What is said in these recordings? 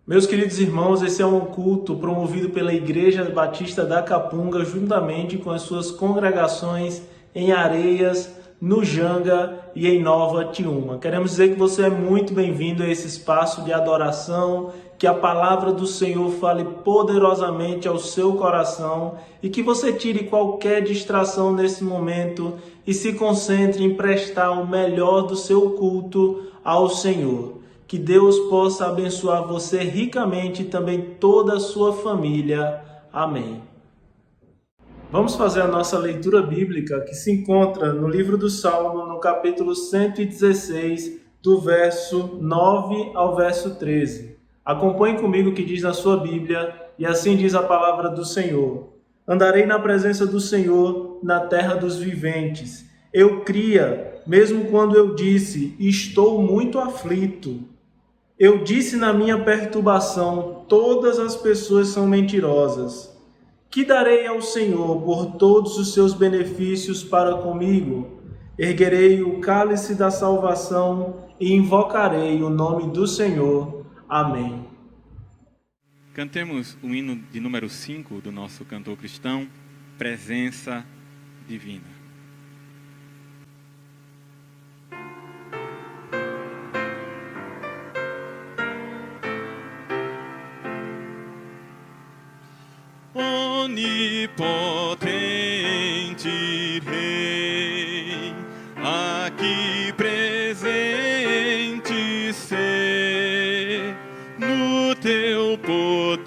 Meus queridos irmãos, esse é um culto promovido pela Igreja Batista da Capunga, juntamente com as suas congregações em Areias, no Janga e em Nova Tiúma. Queremos dizer que você é muito bem-vindo a esse espaço de adoração, que a palavra do Senhor fale poderosamente ao seu coração e que você tire qualquer distração nesse momento e se concentre em prestar o melhor do seu culto ao Senhor. Que Deus possa abençoar você ricamente e também toda a sua família. Amém. Vamos fazer a nossa leitura bíblica que se encontra no livro do Salmo, no capítulo 116, do verso 9 ao verso 13. Acompanhe comigo o que diz na sua Bíblia, e assim diz a palavra do Senhor. Andarei na presença do Senhor na terra dos viventes. Eu cria, mesmo quando eu disse, estou muito aflito. Eu disse na minha perturbação, todas as pessoas são mentirosas. Que darei ao Senhor por todos os seus benefícios para comigo? Erguerei o cálice da salvação e invocarei o nome do Senhor. Amém. Cantemos o hino de número 5 do nosso cantor cristão, Presença Divina. Onipotente Rei, aqui presente ser, no teu poder,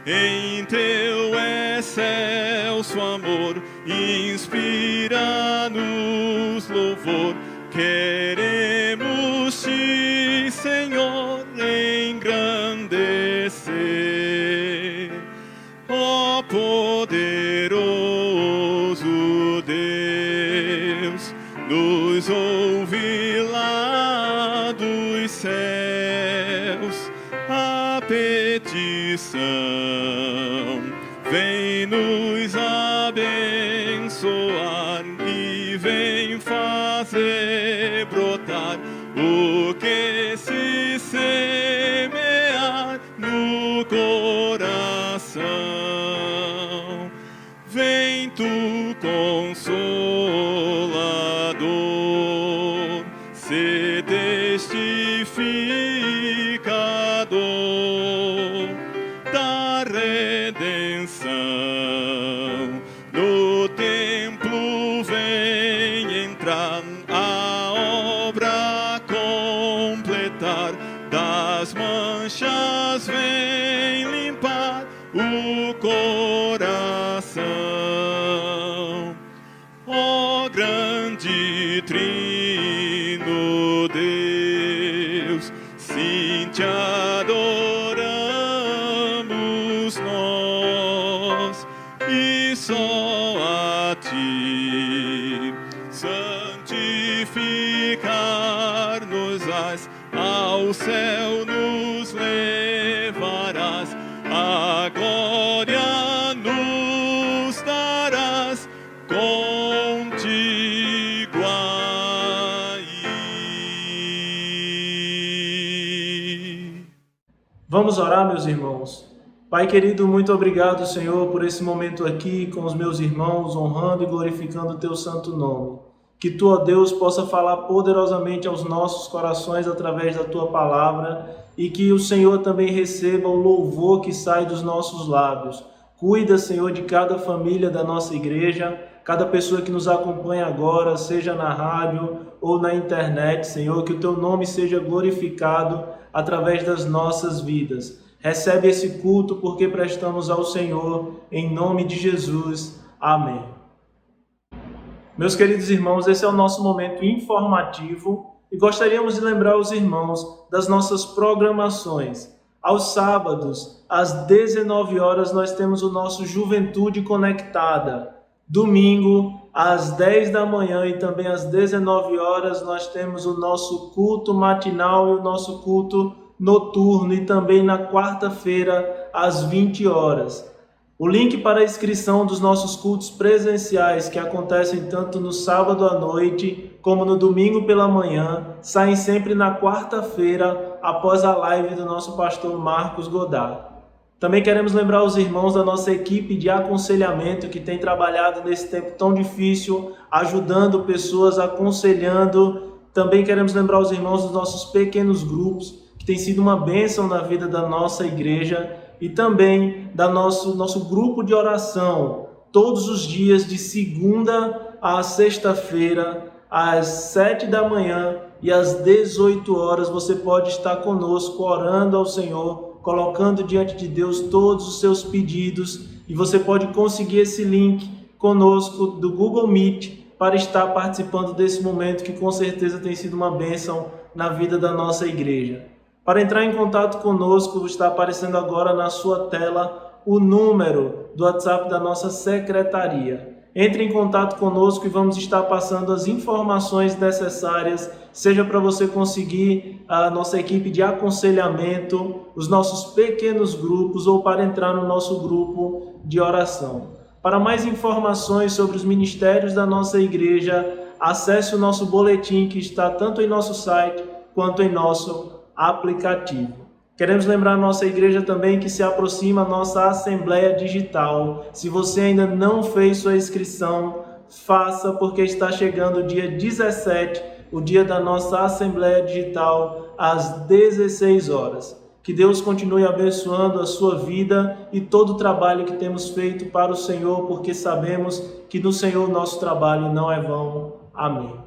em teu excelso amor, inspira-nos louvor. Queremos te, Senhor, engrandecer. Ó poderoso Deus, nos ouve lá dos céus a petição, vem nos abençoar e vem fazer brotar o que se semear no coração. Vem tu, Consolador, se testificador da redenção. No templo vem entrar, a obra completar, das manchas vem limpar o coração. Ó grande Trino Deus, sim te adoramos nós, e só a ti santificar-nos-ás, ao céu nos levarás, a glória nos darás contigo aí. Vamos orar, meus irmãos. Pai querido, muito obrigado, Senhor, por esse momento aqui com os meus irmãos, honrando e glorificando o teu santo nome. Que tu, ó Deus, possa falar poderosamente aos nossos corações através da tua palavra e que o Senhor também receba o louvor que sai dos nossos lábios. Cuida, Senhor, de cada família da nossa igreja, cada pessoa que nos acompanha agora, seja na rádio ou na internet, Senhor, que o teu nome seja glorificado através das nossas vidas. Recebe esse culto porque prestamos ao Senhor, em nome de Jesus. Amém. Meus queridos irmãos, esse é o nosso momento informativo e gostaríamos de lembrar os irmãos das nossas programações. Aos sábados, às 19 horas, nós temos o nosso Juventude Conectada. Domingo, às 10 da manhã e também às 19 horas, nós temos o nosso culto matinal e o nosso culto noturno, e também na quarta-feira, às 20 horas. O link para a inscrição dos nossos cultos presenciais, que acontecem tanto no sábado à noite como no domingo pela manhã, saem sempre na quarta-feira, após a live do nosso pastor Marcos Godard. Também queremos lembrar os irmãos da nossa equipe de aconselhamento que tem trabalhado nesse tempo tão difícil, ajudando pessoas, aconselhando. Também queremos lembrar os irmãos dos nossos pequenos grupos, que tem sido uma bênção na vida da nossa igreja, e também da nosso grupo de oração, todos os dias de segunda a sexta-feira, às 7 da manhã e às 18 horas, você pode estar conosco orando ao Senhor, colocando diante de Deus todos os seus pedidos, e você pode conseguir esse link conosco do Google Meet para estar participando desse momento que com certeza tem sido uma bênção na vida da nossa igreja. Para entrar em contato conosco, está aparecendo agora na sua tela o número do WhatsApp da nossa secretaria. Entre em contato conosco e vamos estar passando as informações necessárias, seja para você conseguir a nossa equipe de aconselhamento, os nossos pequenos grupos ou para entrar no nosso grupo de oração. Para mais informações sobre os ministérios da nossa igreja, acesse o nosso boletim que está tanto em nosso site quanto em nosso aplicativo. Queremos lembrar a nossa igreja também que se aproxima a nossa Assembleia Digital. Se você ainda não fez sua inscrição, faça, porque está chegando o dia 17, o dia da nossa Assembleia Digital, às 16 horas. Que Deus continue abençoando a sua vida e todo o trabalho que temos feito para o Senhor, porque sabemos que no Senhor nosso trabalho não é vão. Amém.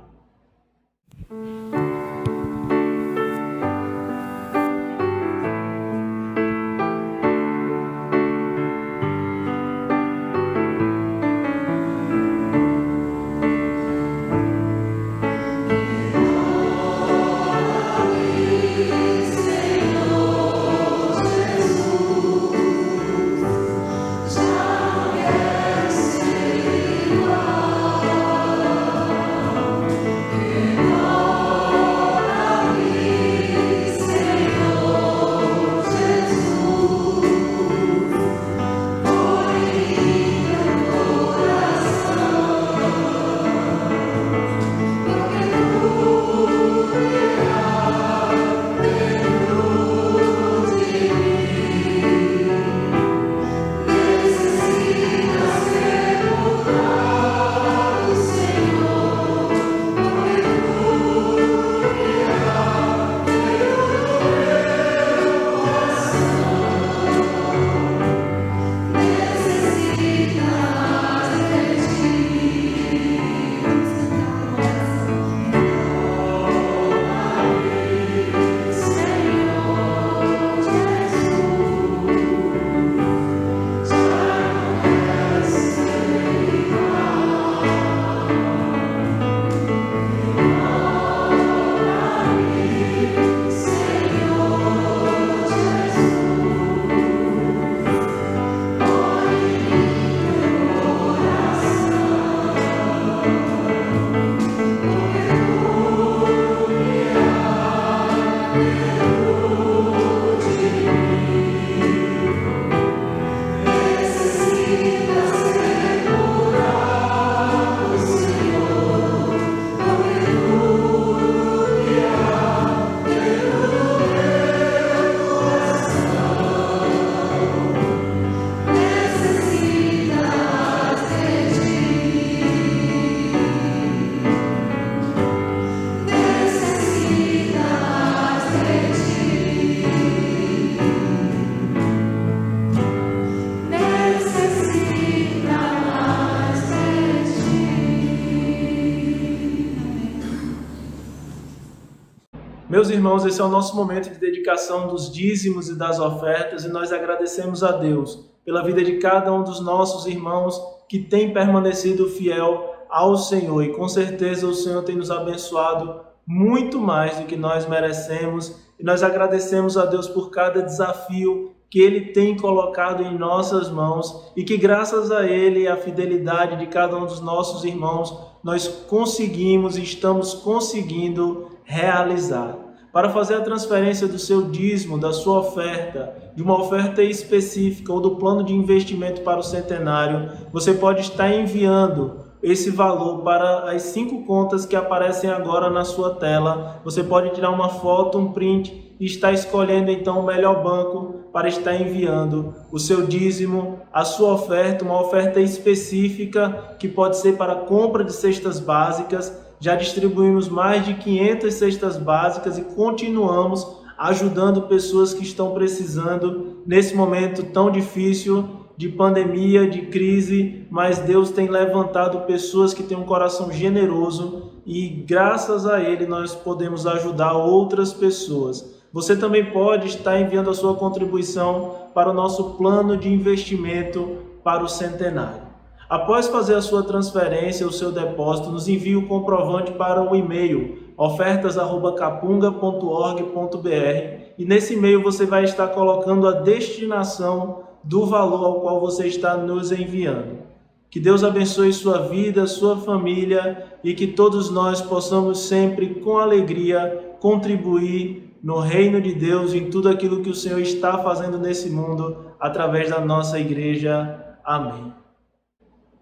Meus irmãos, esse é o nosso momento de dedicação dos dízimos e das ofertas, e nós agradecemos a Deus pela vida de cada um dos nossos irmãos que tem permanecido fiel ao Senhor, e com certeza o Senhor tem nos abençoado muito mais do que nós merecemos, e nós agradecemos a Deus por cada desafio que Ele tem colocado em nossas mãos, e que graças a Ele e à fidelidade de cada um dos nossos irmãos, nós conseguimos e estamos conseguindo realizar. Para fazer a transferência do seu dízimo, da sua oferta, de uma oferta específica ou do plano de investimento para o centenário, você pode estar enviando esse valor para as 5 contas que aparecem agora na sua tela. Você pode tirar uma foto, um print e estar escolhendo então o melhor banco para estar enviando o seu dízimo, a sua oferta, uma oferta específica que pode ser para compra de cestas básicas. Já distribuímos mais de 500 cestas básicas e continuamos ajudando pessoas que estão precisando nesse momento tão difícil de pandemia, de crise, mas Deus tem levantado pessoas que têm um coração generoso e graças a Ele nós podemos ajudar outras pessoas. Você também pode estar enviando a sua contribuição para o nosso plano de investimento para o centenário. Após fazer a sua transferência, o seu depósito, nos envie o comprovante para o e-mail ofertas@capunga.org.br e nesse e-mail você vai estar colocando a destinação do valor ao qual você está nos enviando. Que Deus abençoe sua vida, sua família e que todos nós possamos sempre, com alegria, contribuir no reino de Deus, em tudo aquilo que o Senhor está fazendo nesse mundo, através da nossa igreja. Amém.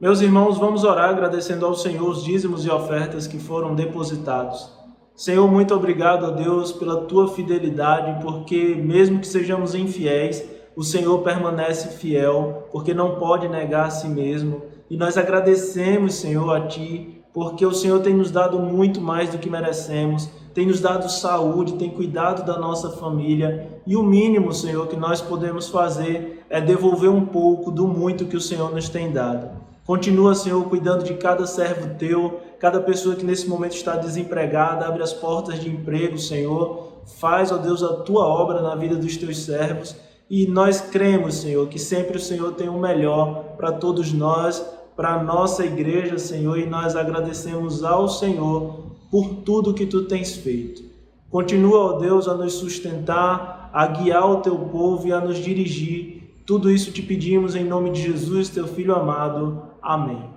Meus irmãos, vamos orar agradecendo ao Senhor os dízimos e ofertas que foram depositados. Senhor, muito obrigado a Deus pela tua fidelidade, porque mesmo que sejamos infiéis, o Senhor permanece fiel, porque não pode negar a si mesmo. E nós agradecemos, Senhor, a Ti, porque o Senhor tem nos dado muito mais do que merecemos, tem nos dado saúde, tem cuidado da nossa família. E o mínimo, Senhor, que nós podemos fazer é devolver um pouco do muito que o Senhor nos tem dado. Continua, Senhor, cuidando de cada servo Teu, cada pessoa que nesse momento está desempregada, abre as portas de emprego, Senhor. Faz, ó Deus, a Tua obra na vida dos Teus servos. E nós cremos, Senhor, que sempre o Senhor tem o melhor para todos nós, para a nossa igreja, Senhor, e nós agradecemos ao Senhor por tudo que Tu tens feito. Continua, ó Deus, a nos sustentar, a guiar o Teu povo e a nos dirigir. Tudo isso te pedimos em nome de Jesus, Teu Filho amado. Amém.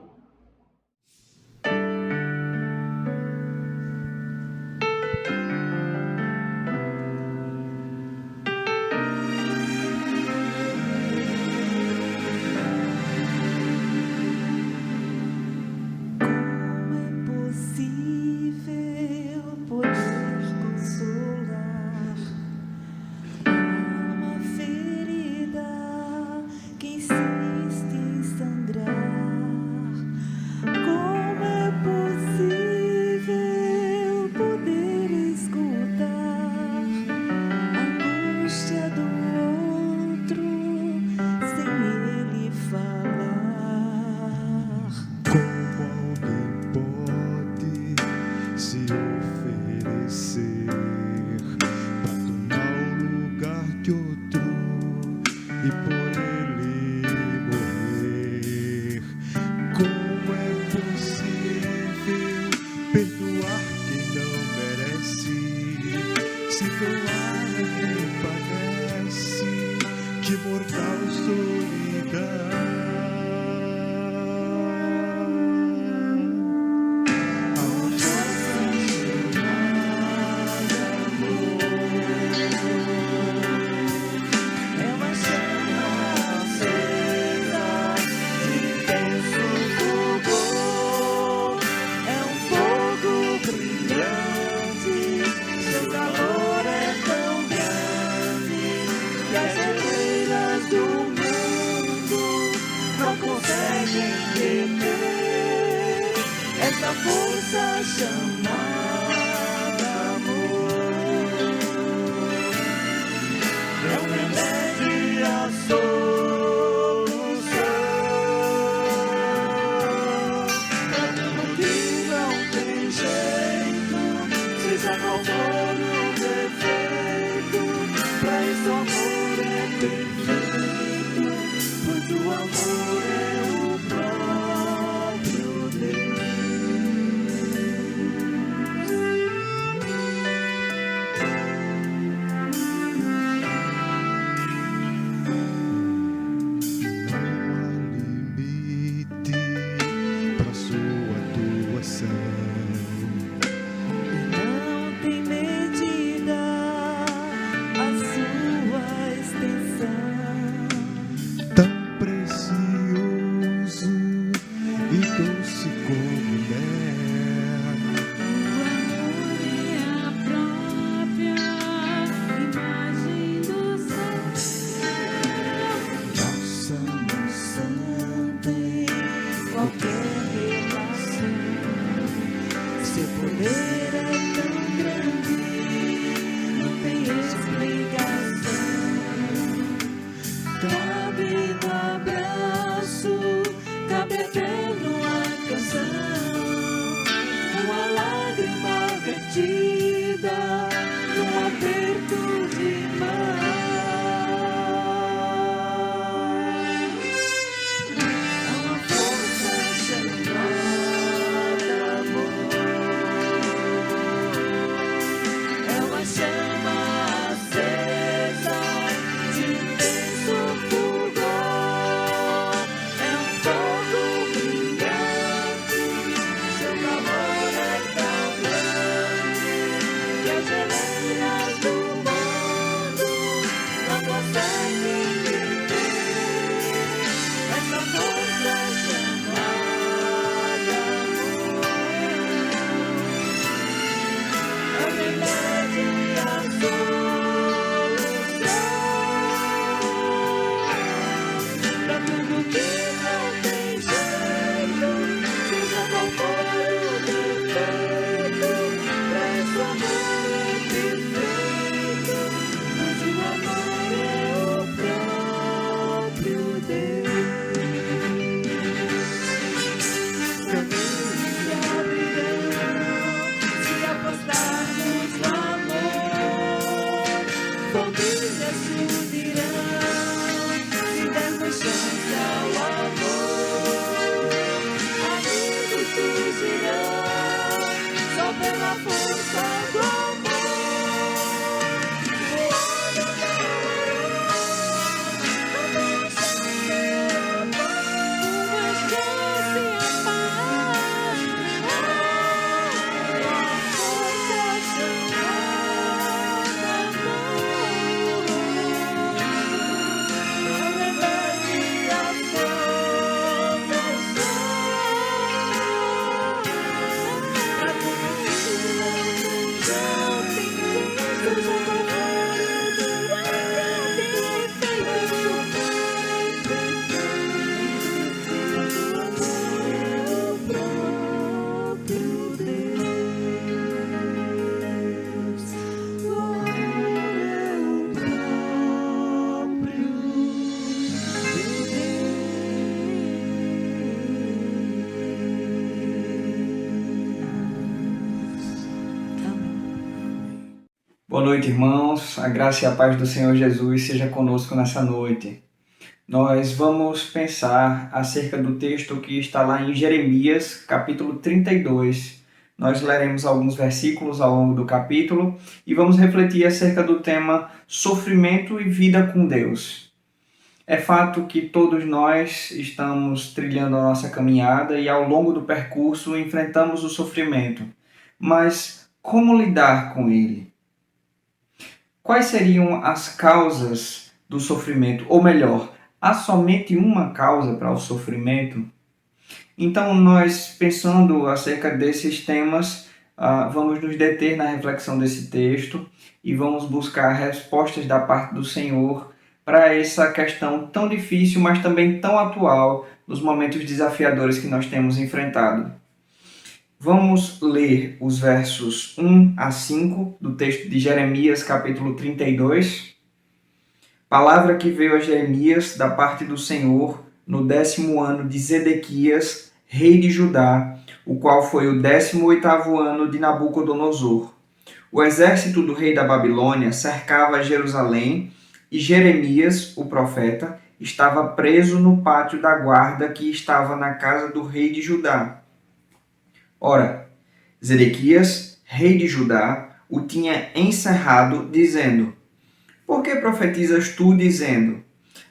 Essa força chamada amor é o remédio e a solução pra tudo que não tem jeito, seja qual for o defeito. Pra isso o amor é perfeito, pois o amor é o próprio Deus. Tão precioso as geleiras do mundo não conseguem deter essa força chamada amor. É o remédio e a solução pra tudo que não tem jeito, seja qual for o defeito. Pra esse amor é perfeito, mas o amor é o próprio Deus. Caminhos se abrirão se apostarmos no amor. Famílias se unirão se dermos chance ao amor. Amigos surgirão só pela força do amor. Voando na uma chance a paz. A força chamada amor. É o remédio e a solução pra tudo que não tem jeito, seja qual for Boa noite, irmãos. A graça e a paz do Senhor Jesus seja conosco nessa noite. Nós vamos pensar acerca do texto que está lá em Jeremias, capítulo 32. Nós leremos alguns versículos ao longo do capítulo e vamos refletir acerca do tema sofrimento e vida com Deus. É fato que todos nós estamos trilhando a nossa caminhada e ao longo do percurso enfrentamos o sofrimento. Mas como lidar com ele? Quais seriam as causas do sofrimento? Ou melhor, há somente uma causa para o sofrimento? Então, nós, pensando acerca desses temas, vamos nos deter na reflexão desse texto e vamos buscar respostas da parte do Senhor para essa questão tão difícil, mas também tão atual nos momentos desafiadores que nós temos enfrentado. Vamos ler os versos 1 a 5 do texto de Jeremias, capítulo 32. Palavra que veio a Jeremias da parte do Senhor no 10º ano de Zedequias, rei de Judá, o qual foi o 18º ano de Nabucodonosor. O exército do rei da Babilônia cercava Jerusalém e Jeremias, o profeta, estava preso no pátio da guarda que estava na casa do rei de Judá. Ora, Zedequias, rei de Judá, o tinha encerrado, dizendo: Por que profetizas tu, dizendo: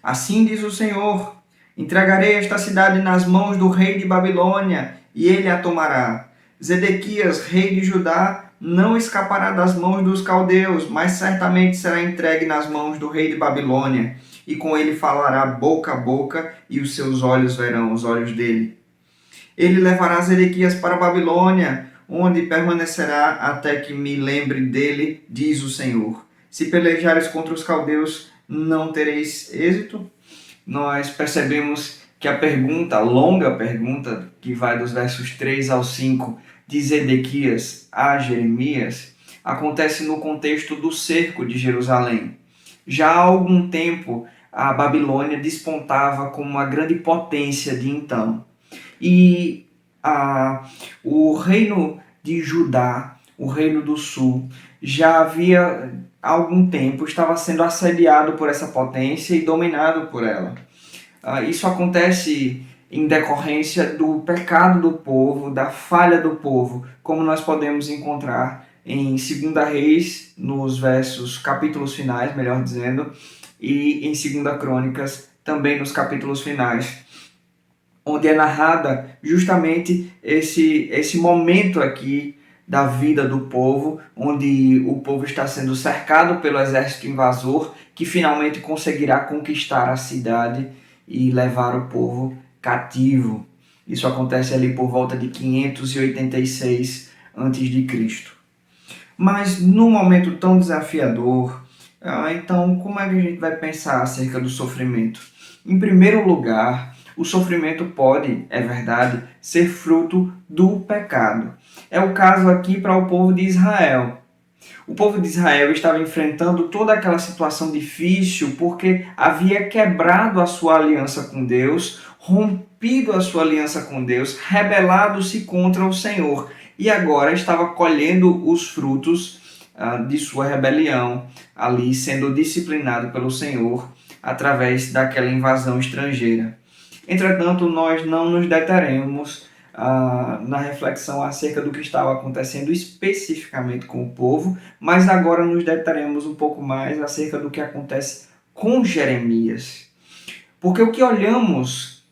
Assim diz o Senhor, entregarei esta cidade nas mãos do rei de Babilônia, e ele a tomará. Zedequias, rei de Judá, não escapará das mãos dos caldeus, mas certamente será entregue nas mãos do rei de Babilônia, e com ele falará boca a boca, e os seus olhos verão os olhos dele. Ele levará Zedequias para a Babilônia, onde permanecerá até que me lembre dele, diz o Senhor. Se pelejares contra os caldeus, não tereis êxito? Nós percebemos que a longa pergunta, que vai dos versos 3 ao 5, de Zedequias a Jeremias, acontece no contexto do cerco de Jerusalém. Já há algum tempo, a Babilônia despontava como uma grande potência de então. E o reino de Judá, o reino do sul, já havia algum tempo estava sendo assediado por essa potência e dominado por ela. Isso acontece em decorrência do pecado do povo, da falha do povo, como nós podemos encontrar em 2 Reis, nos capítulos finais, melhor dizendo, e em 2 Crônicas, também nos capítulos finais, onde é narrada justamente esse momento aqui da vida do povo, onde o povo está sendo cercado pelo exército invasor, que finalmente conseguirá conquistar a cidade e levar o povo cativo. Isso acontece ali por volta de 586 a.C. Mas num momento tão desafiador, então como é que a gente vai pensar acerca do sofrimento? Em primeiro lugar, o sofrimento pode, é verdade, ser fruto do pecado. É o caso aqui para o povo de Israel. O povo de Israel estava enfrentando toda aquela situação difícil porque havia quebrado a sua aliança com Deus, rompido a sua aliança com Deus, rebelado-se contra o Senhor e agora estava colhendo os frutos de sua rebelião, ali sendo disciplinado pelo Senhor através daquela invasão estrangeira. Entretanto, nós não nos deteremos na reflexão acerca do que estava acontecendo especificamente com o povo, mas agora nos deteremos um pouco mais acerca do que acontece com Jeremias. Porque o que olhamos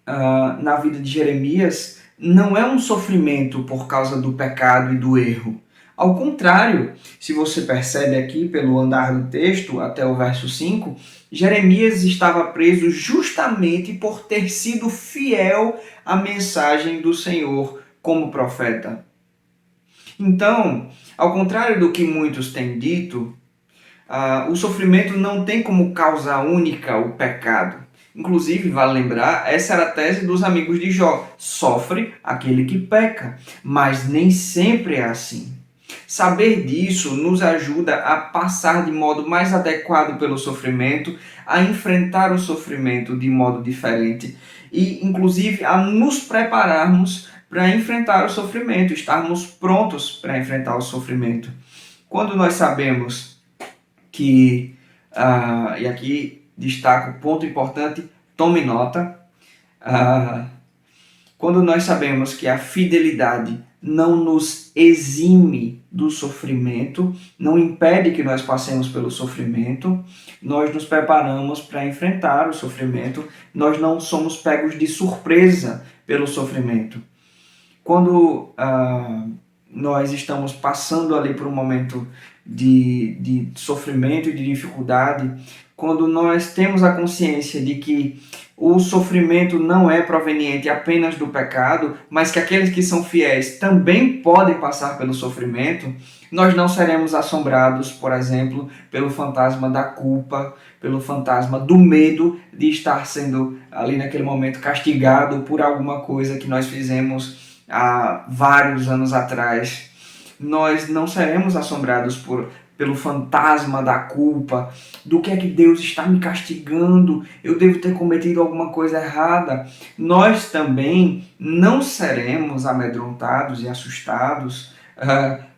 na vida de Jeremias não é um sofrimento por causa do pecado e do erro. Ao contrário, se você percebe aqui pelo andar do texto até o verso 5, Jeremias estava preso justamente por ter sido fiel à mensagem do Senhor como profeta. Então, ao contrário do que muitos têm dito, o sofrimento não tem como causa única o pecado. Inclusive, vale lembrar, essa era a tese dos amigos de Jó. Sofre aquele que peca, mas nem sempre é assim. Saber disso nos ajuda a passar de modo mais adequado pelo sofrimento, a enfrentar o sofrimento de modo diferente e, inclusive, a nos prepararmos para enfrentar o sofrimento, estarmos prontos para enfrentar o sofrimento. Quando nós sabemos que, e aqui destaco um ponto importante, tome nota, quando nós sabemos que a fidelidade não nos exime do sofrimento, não impede que nós passemos pelo sofrimento, nós nos preparamos para enfrentar o sofrimento, nós não somos pegos de surpresa pelo sofrimento. Quando nós estamos passando ali por um momento de sofrimento e de dificuldade, quando nós temos a consciência de que o sofrimento não é proveniente apenas do pecado, mas que aqueles que são fiéis também podem passar pelo sofrimento, nós não seremos assombrados, por exemplo, pelo fantasma da culpa, pelo fantasma do medo de estar sendo ali naquele momento castigado por alguma coisa que nós fizemos há vários anos atrás. Nós não seremos assombrados pelo fantasma da culpa, do que é que Deus está me castigando, eu devo ter cometido alguma coisa errada. Nós também não seremos amedrontados e assustados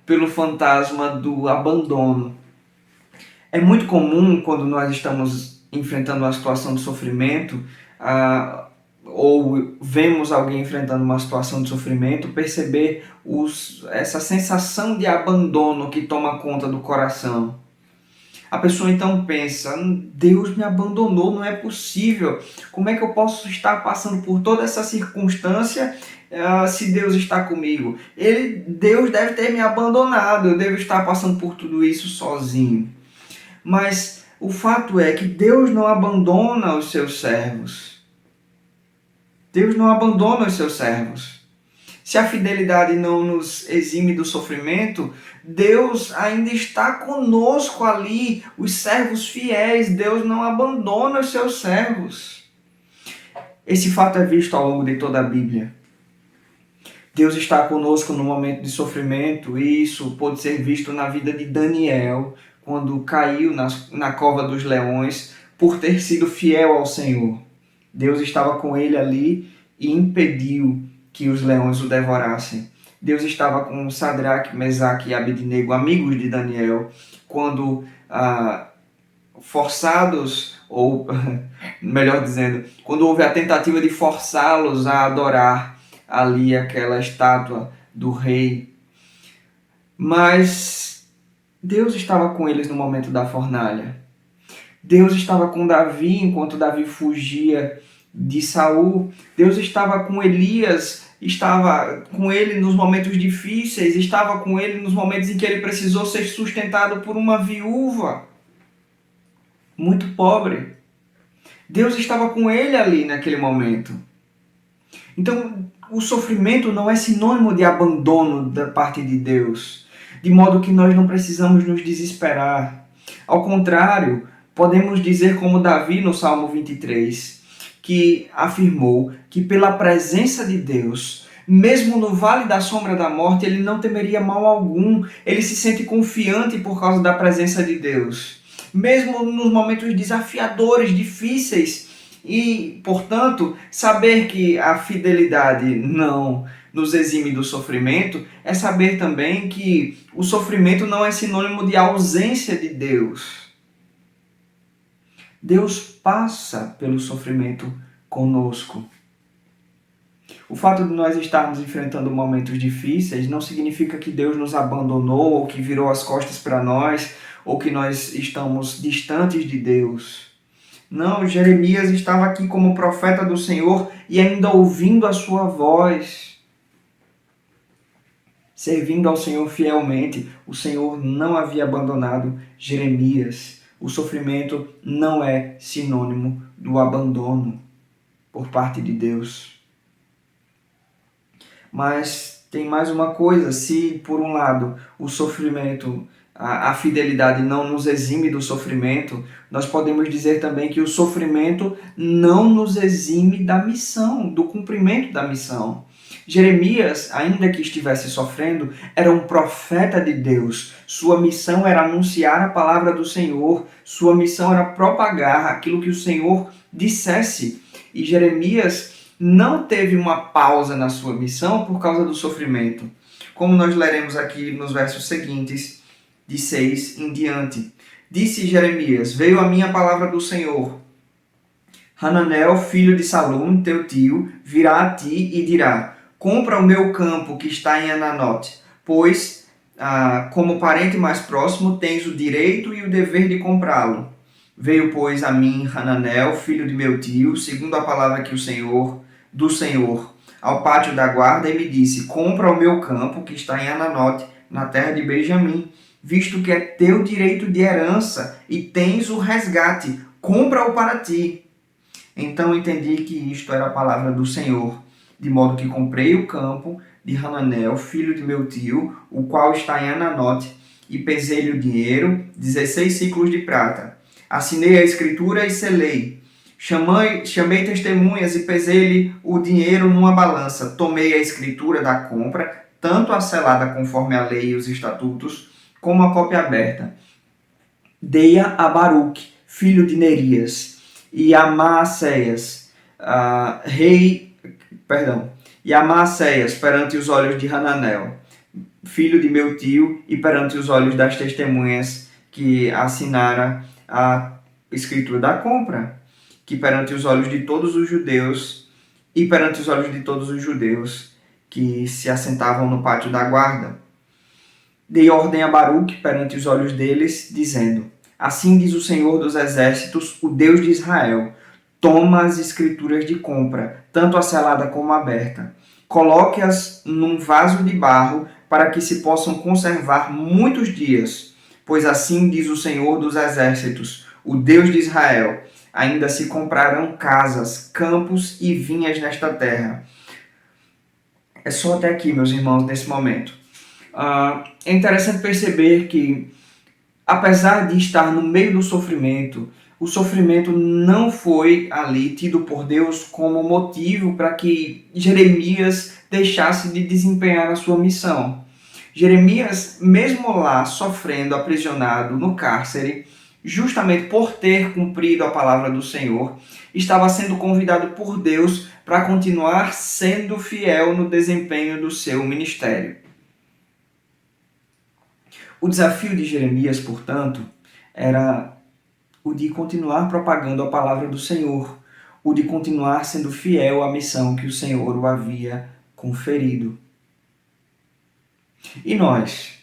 pelo fantasma do abandono. É muito comum quando nós estamos enfrentando uma situação de sofrimento, ou vemos alguém enfrentando uma situação de sofrimento, perceber essa sensação de abandono que toma conta do coração. A pessoa então pensa, Deus me abandonou, não é possível. Como é que eu posso estar passando por toda essa circunstância se Deus está comigo? Deus deve ter me abandonado, eu devo estar passando por tudo isso sozinho. Mas o fato é que Deus não abandona os seus servos. Deus não abandona os seus servos. Se a fidelidade não nos exime do sofrimento, Deus ainda está conosco ali, os servos fiéis. Deus não abandona os seus servos. Esse fato é visto ao longo de toda a Bíblia. Deus está conosco no momento de sofrimento, e isso pode ser visto na vida de Daniel, quando caiu na cova dos leões por ter sido fiel ao Senhor. Deus estava com ele ali e impediu que os leões o devorassem. Deus estava com Sadraque, Mesaque e Abednego, amigos de Daniel, quando forçados, ou melhor dizendo, quando houve a tentativa de forçá-los a adorar ali aquela estátua do rei. Mas Deus estava com eles no momento da fornalha. Deus estava com Davi enquanto Davi fugia de Saul. Deus estava com Elias, estava com ele nos momentos difíceis, estava com ele nos momentos em que ele precisou ser sustentado por uma viúva muito pobre. Deus estava com ele ali naquele momento. Então, o sofrimento não é sinônimo de abandono da parte de Deus, de modo que nós não precisamos nos desesperar. Ao contrário, podemos dizer como Davi no Salmo 23, que afirmou que pela presença de Deus, mesmo no vale da sombra da morte, ele não temeria mal algum. Ele se sente confiante por causa da presença de Deus. Mesmo nos momentos desafiadores, difíceis, e, portanto, saber que a fidelidade não nos exime do sofrimento é saber também que o sofrimento não é sinônimo de ausência de Deus. Deus passa pelo sofrimento conosco. O fato de nós estarmos enfrentando momentos difíceis não significa que Deus nos abandonou, ou que virou as costas para nós, ou que nós estamos distantes de Deus. Não, Jeremias estava aqui como profeta do Senhor e ainda ouvindo a sua voz, servindo ao Senhor fielmente. O Senhor não havia abandonado Jeremias. O sofrimento não é sinônimo do abandono por parte de Deus. Mas tem mais uma coisa: se por um lado o sofrimento, a fidelidade não nos exime do sofrimento, nós podemos dizer também que o sofrimento não nos exime da missão, do cumprimento da missão. Jeremias, ainda que estivesse sofrendo, era um profeta de Deus. Sua missão era anunciar a palavra do Senhor. Sua missão era propagar aquilo que o Senhor dissesse. E Jeremias não teve uma pausa na sua missão por causa do sofrimento. Como nós leremos aqui nos versos seguintes, de 6 em diante. Disse Jeremias: veio a minha palavra do Senhor. Hananel, filho de Salum, teu tio, virá a ti e dirá: compra o meu campo que está em Ananote, pois, como parente mais próximo, tens o direito e o dever de comprá-lo. Veio, pois, a mim Hananel, filho de meu tio, segundo a palavra do Senhor, ao pátio da guarda, e me disse: compra o meu campo que está em Ananote, na terra de Benjamim, visto que é teu direito de herança e tens o resgate, compra-o para ti. Então entendi que isto era a palavra do Senhor, de modo que comprei o campo de Hananel, filho de meu tio, o qual está em Ananote, e pesei-lhe o dinheiro, 16 ciclos de prata. Assinei a escritura e selei. Chamei testemunhas e pesei-lhe o dinheiro numa balança. Tomei a escritura da compra, tanto a selada conforme a lei e os estatutos, como a cópia aberta. Dei-a a Baruque, filho de Nerias, e a Maacéias, perante os olhos de Hananel, filho de meu tio, e perante os olhos das testemunhas que assinara a escritura da compra, que perante os olhos de todos os judeus, e perante os olhos de todos os judeus que se assentavam no pátio da guarda. Dei ordem a Baruque perante os olhos deles, dizendo: assim diz o Senhor dos Exércitos, o Deus de Israel: toma as escrituras de compra, tanto a selada como a aberta. Coloque-as num vaso de barro, para que se possam conservar muitos dias. Pois assim diz o Senhor dos Exércitos, o Deus de Israel: ainda se comprarão casas, campos e vinhas nesta terra. É só até aqui, meus irmãos, nesse momento. É interessante perceber que, apesar de estar no meio do sofrimento, o sofrimento não foi ali tido por Deus como motivo para que Jeremias deixasse de desempenhar a sua missão. Jeremias, mesmo lá sofrendo, aprisionado no cárcere, justamente por ter cumprido a palavra do Senhor, estava sendo convidado por Deus para continuar sendo fiel no desempenho do seu ministério. O desafio de Jeremias, portanto, era o de continuar propagando a palavra do Senhor, o de continuar sendo fiel à missão que o Senhor o havia conferido. E nós,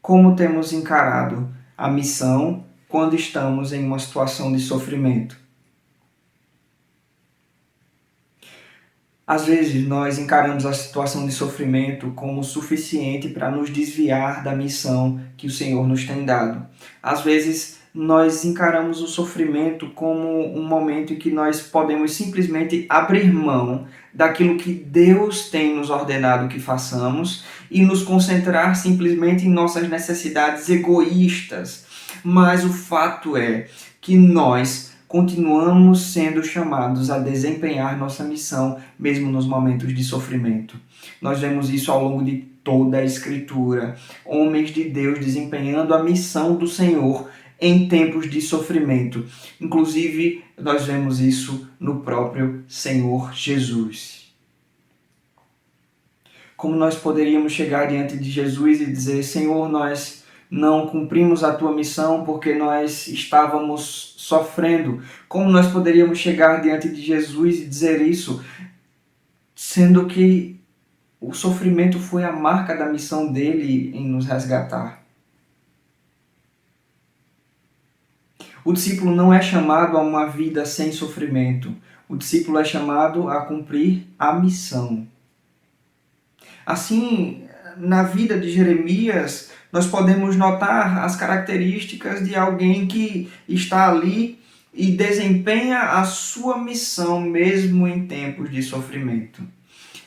como temos encarado a missão quando estamos em uma situação de sofrimento? Às vezes nós encaramos a situação de sofrimento como suficiente para nos desviar da missão que o Senhor nos tem dado. Às vezes nós encaramos o sofrimento como um momento em que nós podemos simplesmente abrir mão daquilo que Deus tem nos ordenado que façamos e nos concentrar simplesmente em nossas necessidades egoístas. Mas o fato é que nós continuamos sendo chamados a desempenhar nossa missão, mesmo nos momentos de sofrimento. Nós vemos isso ao longo de toda a Escritura. Homens de Deus desempenhando a missão do Senhor em tempos de sofrimento. Inclusive, nós vemos isso no próprio Senhor Jesus. Como nós poderíamos chegar diante de Jesus e dizer: Senhor, nós não cumprimos a tua missão porque nós estávamos sofrendo? Como nós poderíamos chegar diante de Jesus e dizer isso, sendo que o sofrimento foi a marca da missão dele em nos resgatar? O discípulo não é chamado a uma vida sem sofrimento. O discípulo é chamado a cumprir a missão. Assim, na vida de Jeremias, nós podemos notar as características de alguém que está ali e desempenha a sua missão mesmo em tempos de sofrimento.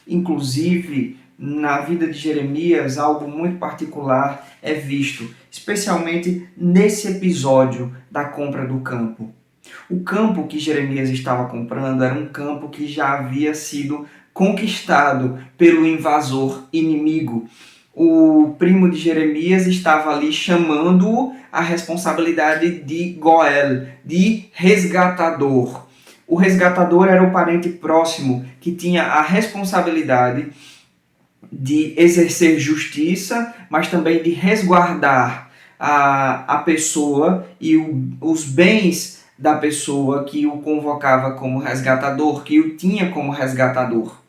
Inclusive, na vida de Jeremias, algo muito particular é visto, especialmente nesse episódio da compra do campo. O campo que Jeremias estava comprando era um campo que já havia sido conquistado pelo invasor inimigo. O primo de Jeremias estava ali chamando-o à responsabilidade de Goel, de resgatador. O resgatador era o parente próximo que tinha a responsabilidade de exercer justiça, mas também de resguardar a pessoa e os bens da pessoa que o convocava como resgatador, que o tinha como resgatador.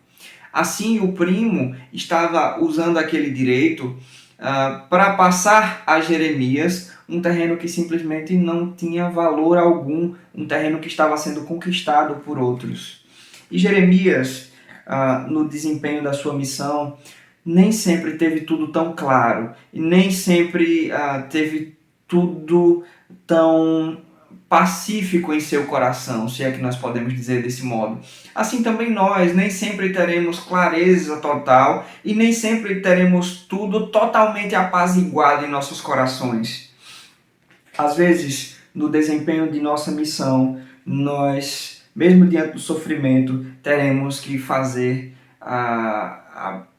Assim, o primo estava usando aquele direito para passar a Jeremias um terreno que simplesmente não tinha valor algum, um terreno que estava sendo conquistado por outros. E Jeremias, no desempenho da sua missão, nem sempre teve tudo tão claro, e nem sempre teve tudo tão pacífico em seu coração, se é que nós podemos dizer desse modo. Assim também nós nem sempre teremos clareza total e nem sempre teremos tudo totalmente apaziguado em nossos corações. Às vezes, no desempenho de nossa missão, nós, mesmo diante do sofrimento, teremos que fazer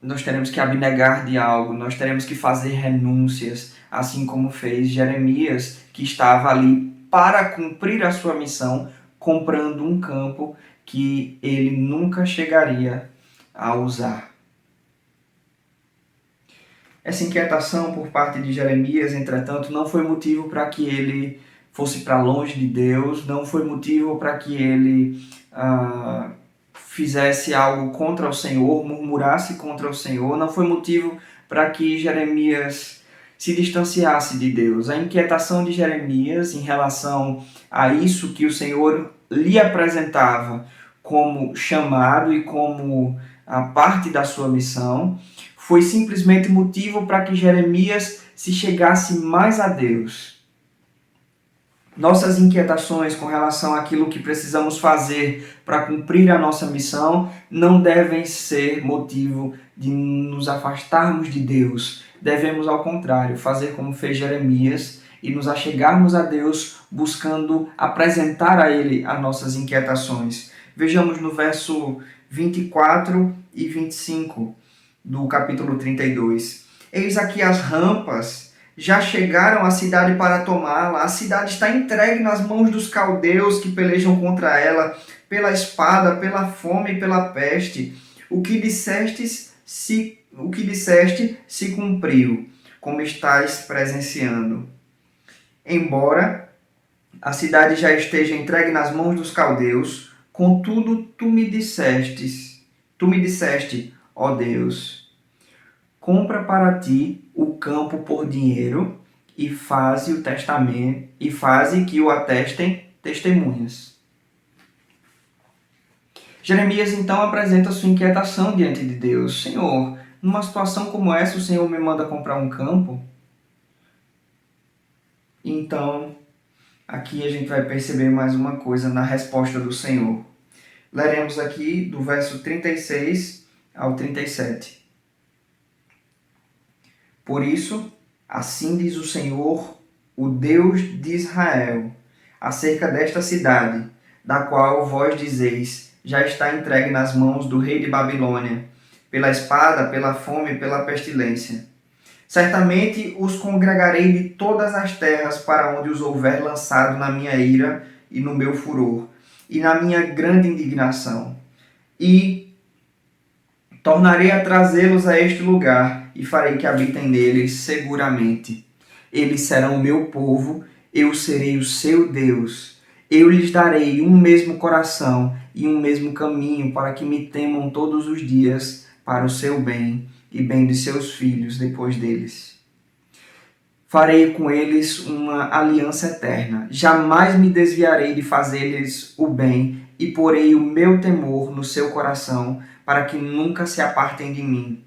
nós teremos que abnegar de algo, nós teremos que fazer renúncias, assim como fez Jeremias, que estava ali para cumprir a sua missão, comprando um campo que ele nunca chegaria a usar. Essa inquietação por parte de Jeremias, entretanto, não foi motivo para que ele fosse para longe de Deus, não foi motivo para que ele fizesse algo contra o Senhor, murmurasse contra o Senhor, não foi motivo para que Jeremias se distanciasse de Deus. A inquietação de Jeremias em relação a isso que o Senhor lhe apresentava como chamado e como a parte da sua missão, foi simplesmente motivo para que Jeremias se chegasse mais a Deus. Nossas inquietações com relação àquilo que precisamos fazer para cumprir a nossa missão não devem ser motivo de nos afastarmos de Deus. Devemos, ao contrário, fazer como fez Jeremias e nos achegarmos a Deus buscando apresentar a Ele as nossas inquietações. Vejamos no verso 24 e 25 do capítulo 32. Eis aqui as rampas já chegaram à cidade para tomá-la. A cidade está entregue nas mãos dos caldeus que pelejam contra ela, pela espada, pela fome e pela peste. O que disseste se cumpriu, como estás presenciando. Embora a cidade já esteja entregue nas mãos dos caldeus, contudo tu me disseste, ó Deus, compra para ti o campo por dinheiro e faze o testamento e faze que o atestem testemunhas. Jeremias então apresenta sua inquietação diante de Deus. Senhor, numa situação como essa, o Senhor me manda comprar um campo? Então, aqui a gente vai perceber mais uma coisa na resposta do Senhor. Leremos aqui do verso 36 ao 37. Por isso, assim diz o Senhor, o Deus de Israel, acerca desta cidade, da qual vós dizeis, já está entregue nas mãos do rei de Babilônia, pela espada, pela fome e pela pestilência. Certamente os congregarei de todas as terras para onde os houver lançado na minha ira e no meu furor, e na minha grande indignação. E tornarei a trazê-los a este lugar, e farei que habitem neles seguramente. Eles serão o meu povo, eu serei o seu Deus. Eu lhes darei um mesmo coração e um mesmo caminho, para que me temam todos os dias, para o seu bem e bem de seus filhos depois deles. Farei com eles uma aliança eterna. Jamais me desviarei de fazer-lhes o bem e porei o meu temor no seu coração, para que nunca se apartem de mim.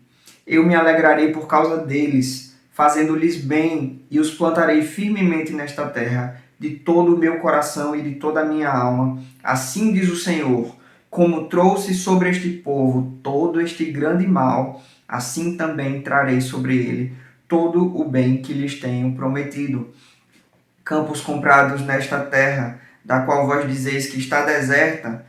Eu me alegrarei por causa deles, fazendo-lhes bem, e os plantarei firmemente nesta terra, de todo o meu coração e de toda a minha alma. Assim diz o Senhor, como trouxe sobre este povo todo este grande mal, assim também trarei sobre ele todo o bem que lhes tenho prometido. Campos comprados nesta terra, da qual vós dizeis que está deserta,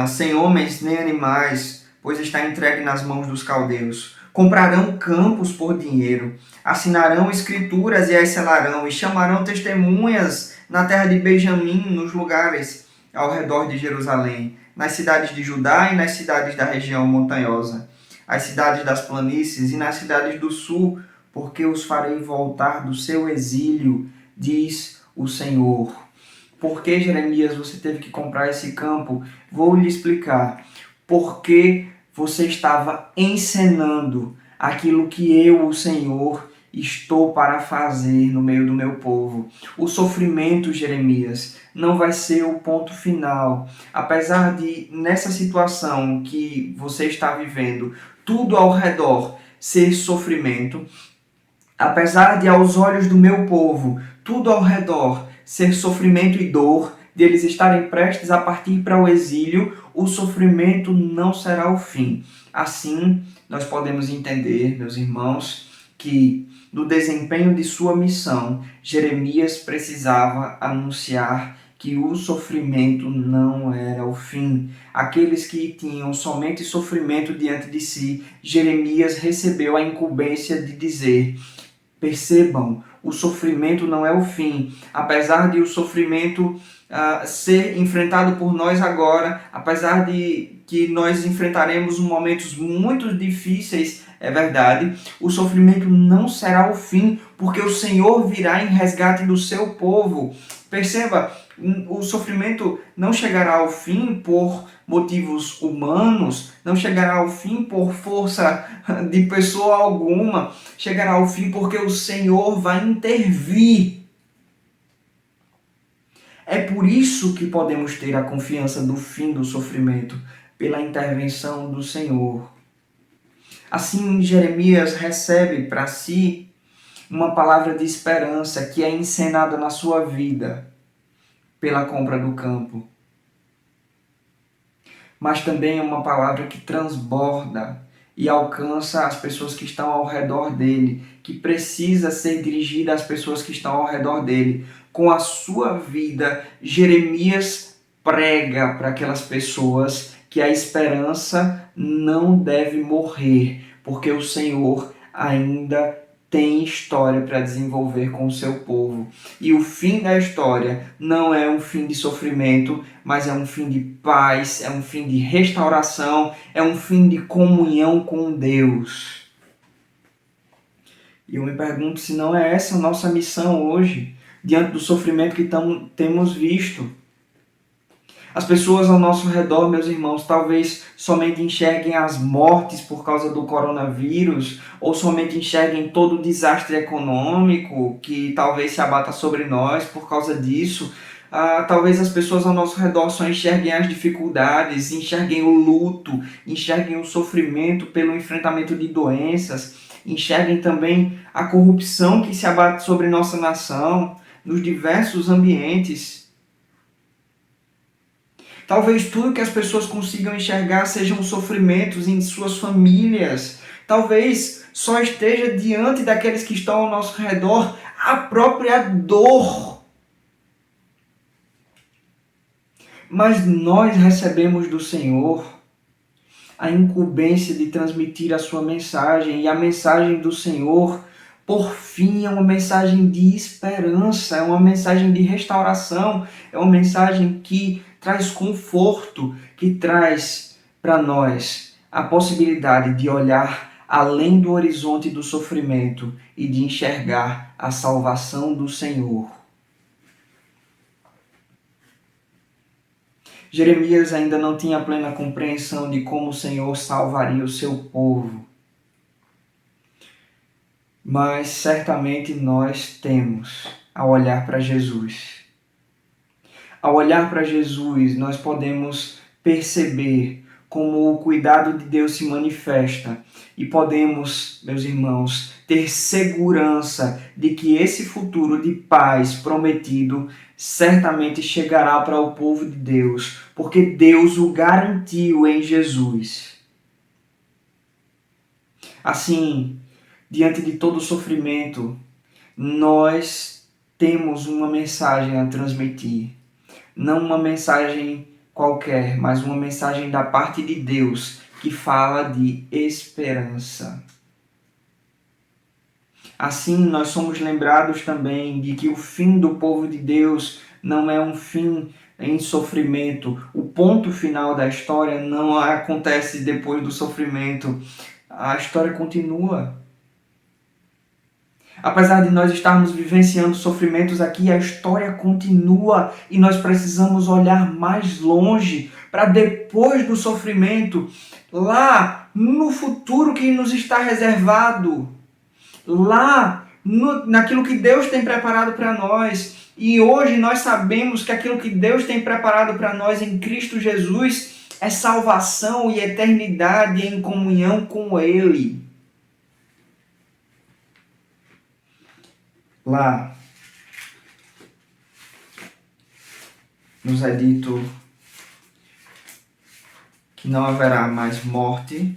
sem homens nem animais, pois está entregue nas mãos dos caldeus. Comprarão campos por dinheiro, assinarão escrituras e as selarão, e chamarão testemunhas na terra de Benjamim, nos lugares ao redor de Jerusalém, nas cidades de Judá e nas cidades da região montanhosa, as cidades das planícies e nas cidades do sul, porque os farei voltar do seu exílio, diz o Senhor. Por que, Jeremias, você teve que comprar esse campo? Vou lhe explicar. Porque você estava encenando aquilo que eu, o Senhor, estou para fazer no meio do meu povo. O sofrimento, Jeremias, não vai ser o ponto final. Apesar de, nessa situação que você está vivendo, tudo ao redor ser sofrimento, apesar de, aos olhos do meu povo, tudo ao redor ser sofrimento e dor, de eles estarem prestes a partir para o exílio, o sofrimento não será o fim. Assim, nós podemos entender, meus irmãos, que no desempenho de sua missão, Jeremias precisava anunciar que o sofrimento não era o fim. Aqueles que tinham somente sofrimento diante de si, Jeremias recebeu a incumbência de dizer: percebam, o sofrimento não é o fim. Apesar de o sofrimento ser enfrentado por nós agora, apesar de que nós enfrentaremos momentos muito difíceis, é verdade, o sofrimento não será o fim, porque o Senhor virá em resgate do seu povo. Perceba, o sofrimento não chegará ao fim por motivos humanos, não chegará ao fim por força de pessoa alguma, chegará ao fim porque o Senhor vai intervir. É por isso que podemos ter a confiança do fim do sofrimento, pela intervenção do Senhor. Assim, Jeremias recebe para si uma palavra de esperança que é encenada na sua vida pela compra do campo. Mas também é uma palavra que transborda e alcança as pessoas que estão ao redor dele, que precisa ser dirigida às pessoas que estão ao redor dele. Com a sua vida, Jeremias prega para aquelas pessoas que a esperança não deve morrer, porque o Senhor ainda tem história para desenvolver com o seu povo. E o fim da história não é um fim de sofrimento, mas é um fim de paz, é um fim de restauração, é um fim de comunhão com Deus. E eu me pergunto se não é essa a nossa missão hoje, diante do sofrimento que temos visto. As pessoas ao nosso redor, meus irmãos, talvez somente enxerguem as mortes por causa do coronavírus, ou somente enxerguem todo o desastre econômico que talvez se abata sobre nós por causa disso. Talvez as pessoas ao nosso redor só enxerguem as dificuldades, enxerguem o luto, enxerguem o sofrimento pelo enfrentamento de doenças, enxerguem também a corrupção que se abate sobre nossa nação, nos diversos ambientes. Talvez tudo que as pessoas consigam enxergar sejam sofrimentos em suas famílias. Talvez só esteja diante daqueles que estão ao nosso redor a própria dor. Mas nós recebemos do Senhor a incumbência de transmitir a sua mensagem. E a mensagem do Senhor, por fim, é uma mensagem de esperança, é uma mensagem de restauração, é uma mensagem que traz conforto, que traz para nós a possibilidade de olhar além do horizonte do sofrimento e de enxergar a salvação do Senhor. Jeremias ainda não tinha plena compreensão de como o Senhor salvaria o seu povo. Mas certamente nós temos ao olhar para Jesus. Ao olhar para Jesus, nós podemos perceber como o cuidado de Deus se manifesta e podemos, meus irmãos, ter segurança de que esse futuro de paz prometido certamente chegará para o povo de Deus, porque Deus o garantiu em Jesus. Assim, diante de todo o sofrimento, nós temos uma mensagem a transmitir. Não uma mensagem qualquer, mas uma mensagem da parte de Deus que fala de esperança. Assim, nós somos lembrados também de que o fim do povo de Deus não é um fim em sofrimento. O ponto final da história não acontece depois do sofrimento. A história continua. Apesar de nós estarmos vivenciando sofrimentos aqui, a história continua e nós precisamos olhar mais longe para depois do sofrimento, lá no futuro que nos está reservado, lá naquilo que Deus tem preparado para nós. E hoje nós sabemos que aquilo que Deus tem preparado para nós em Cristo Jesus é salvação e eternidade em comunhão com Ele. Lá nos é dito que não haverá mais morte,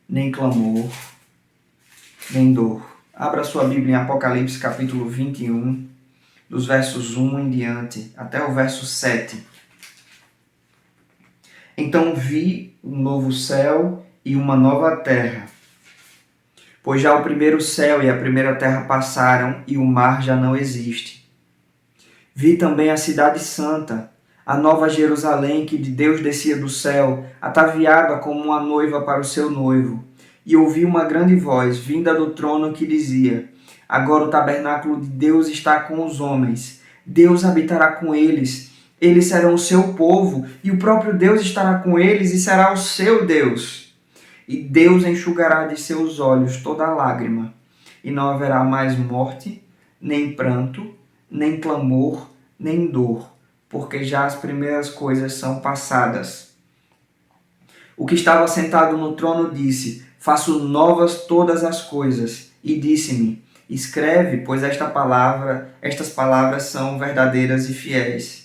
nem clamor, nem dor. Abra sua Bíblia em Apocalipse capítulo 21, dos versos 1 em diante, até o verso 7. Então vi um novo céu e uma nova terra, pois já o primeiro céu e a primeira terra passaram e o mar já não existe. Vi também a cidade santa, a nova Jerusalém que de Deus descia do céu, ataviada como uma noiva para o seu noivo. E ouvi uma grande voz vinda do trono que dizia: agora o tabernáculo de Deus está com os homens. Deus habitará com eles. Eles serão o seu povo, e o próprio Deus estará com eles e será o seu Deus. E Deus enxugará de seus olhos toda lágrima, e não haverá mais morte, nem pranto, nem clamor, nem dor, porque já as primeiras coisas são passadas. O que estava sentado no trono disse: faço novas todas as coisas. E disse-me: escreve, pois estas palavras são verdadeiras e fiéis.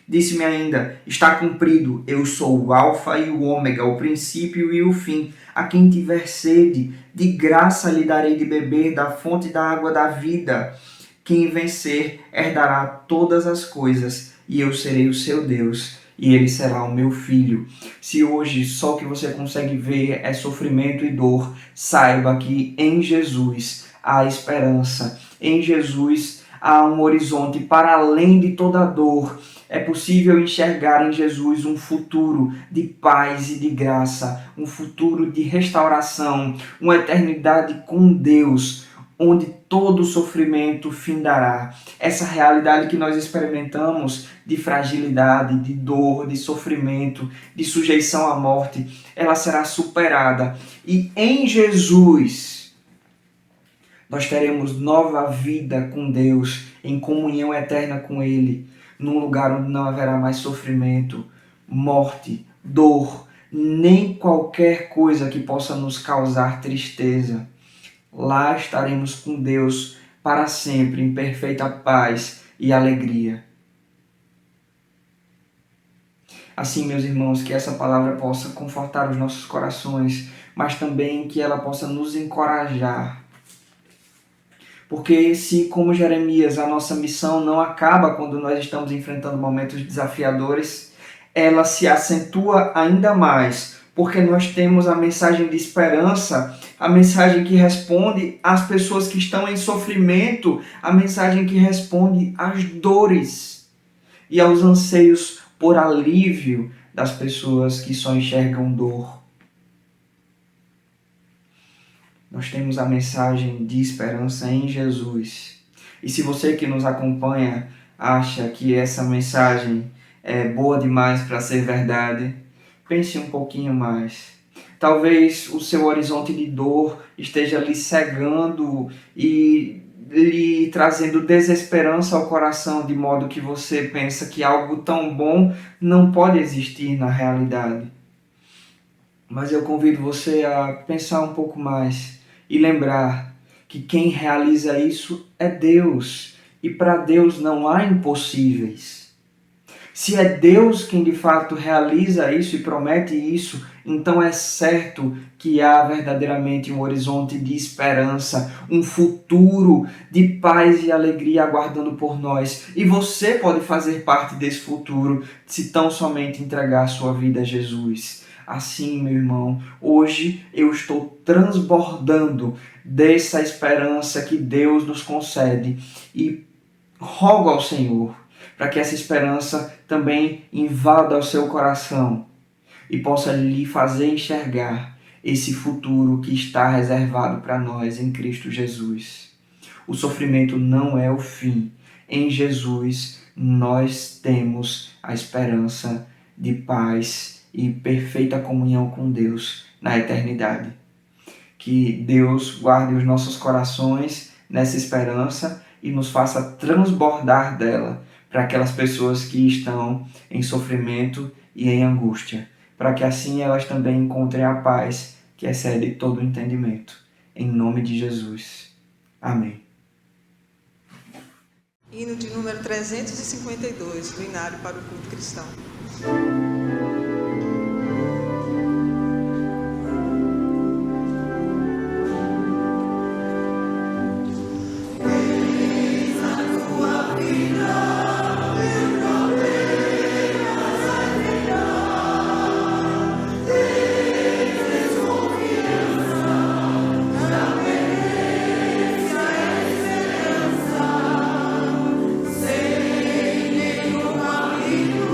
Disse-me ainda: está cumprido, eu sou o alfa e o ômega, o princípio e o fim. A quem tiver sede, de graça lhe darei de beber da fonte da água da vida. Quem vencer herdará todas as coisas, e eu serei o seu Deus, e ele será o meu filho. Se hoje só o que você consegue ver é sofrimento e dor, saiba que em Jesus há esperança. Em Jesus há um horizonte para além de toda dor. É possível enxergar em Jesus um futuro de paz e de graça, um futuro de restauração, uma eternidade com Deus, onde todo sofrimento findará. Essa realidade que nós experimentamos de fragilidade, de dor, de sofrimento, de sujeição à morte, ela será superada. E em Jesus Nós teremos nova vida com Deus, em comunhão eterna com Ele, num lugar onde não haverá mais sofrimento, morte, dor, nem qualquer coisa que possa nos causar tristeza. Lá estaremos com Deus para sempre, em perfeita paz e alegria. Assim, meus irmãos, que essa palavra possa confortar os nossos corações, mas também que ela possa nos encorajar. Porque se, como Jeremias, a nossa missão não acaba quando nós estamos enfrentando momentos desafiadores, ela se acentua ainda mais, porque nós temos a mensagem de esperança, a mensagem que responde às pessoas que estão em sofrimento, a mensagem que responde às dores e aos anseios por alívio das pessoas que só enxergam dor. Nós temos a mensagem de esperança em Jesus. E se você que nos acompanha acha que essa mensagem é boa demais para ser verdade, pense um pouquinho mais. Talvez o seu horizonte de dor esteja lhe cegando e lhe trazendo desesperança ao coração, de modo que você pensa que algo tão bom não pode existir na realidade. Mas eu convido você a pensar um pouco mais e lembrar que quem realiza isso é Deus, e para Deus não há impossíveis. Se é Deus quem de fato realiza isso e promete isso, então é certo que há verdadeiramente um horizonte de esperança, um futuro de paz e alegria aguardando por nós. E você pode fazer parte desse futuro se tão somente entregar sua vida a Jesus. Assim, meu irmão, hoje eu estou transbordando dessa esperança que Deus nos concede e rogo ao Senhor para que essa esperança também invada o seu coração e possa lhe fazer enxergar esse futuro que está reservado para nós em Cristo Jesus. O sofrimento não é o fim. Em Jesus nós temos a esperança de paz e perfeita comunhão com Deus na eternidade. Que Deus guarde os nossos corações nessa esperança e nos faça transbordar dela para aquelas pessoas que estão em sofrimento e em angústia, para que assim elas também encontrem a paz que excede todo o entendimento. Em nome de Jesus. Amém. Hino de número 352, do Inário para o Culto Cristão. Sem nenhum amigo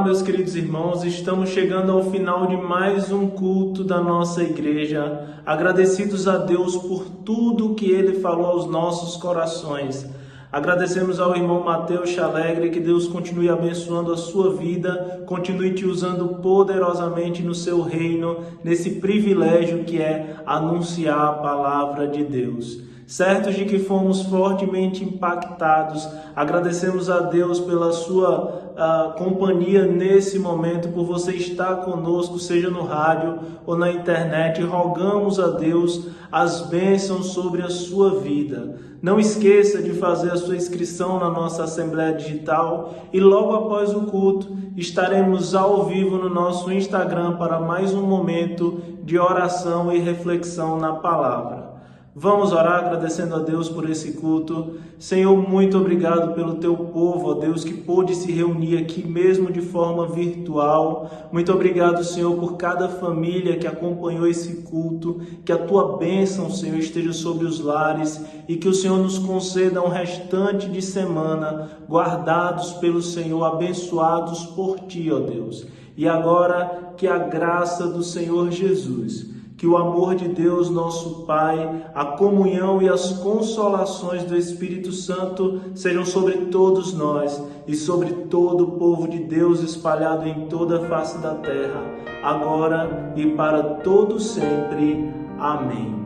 meus queridos irmãos, estamos chegando ao final de mais um culto da nossa igreja, agradecidos a Deus por tudo que Ele falou aos nossos corações. Agradecemos ao irmão Mateus Alegre, que Deus continue abençoando a sua vida, continue te usando poderosamente no seu reino, nesse privilégio que é anunciar a palavra de Deus. Certos de que fomos fortemente impactados, agradecemos a Deus pela sua companhia nesse momento, por você estar conosco, seja no rádio ou na internet. Rogamos a Deus as bênçãos sobre a sua vida. Não esqueça de fazer a sua inscrição na nossa Assembleia Digital e logo após o culto estaremos ao vivo no nosso Instagram para mais um momento de oração e reflexão na palavra. Vamos orar agradecendo a Deus por esse culto. Senhor, muito obrigado pelo teu povo, ó Deus, que pôde se reunir aqui mesmo de forma virtual. Muito obrigado, Senhor, por cada família que acompanhou esse culto. Que a tua bênção, Senhor, esteja sobre os lares e que o Senhor nos conceda um restante de semana guardados pelo Senhor, abençoados por ti, ó Deus. E agora que a graça do Senhor Jesus, que o amor de Deus, nosso Pai, a comunhão e as consolações do Espírito Santo sejam sobre todos nós e sobre todo o povo de Deus espalhado em toda a face da terra, agora e para todo sempre. Amém.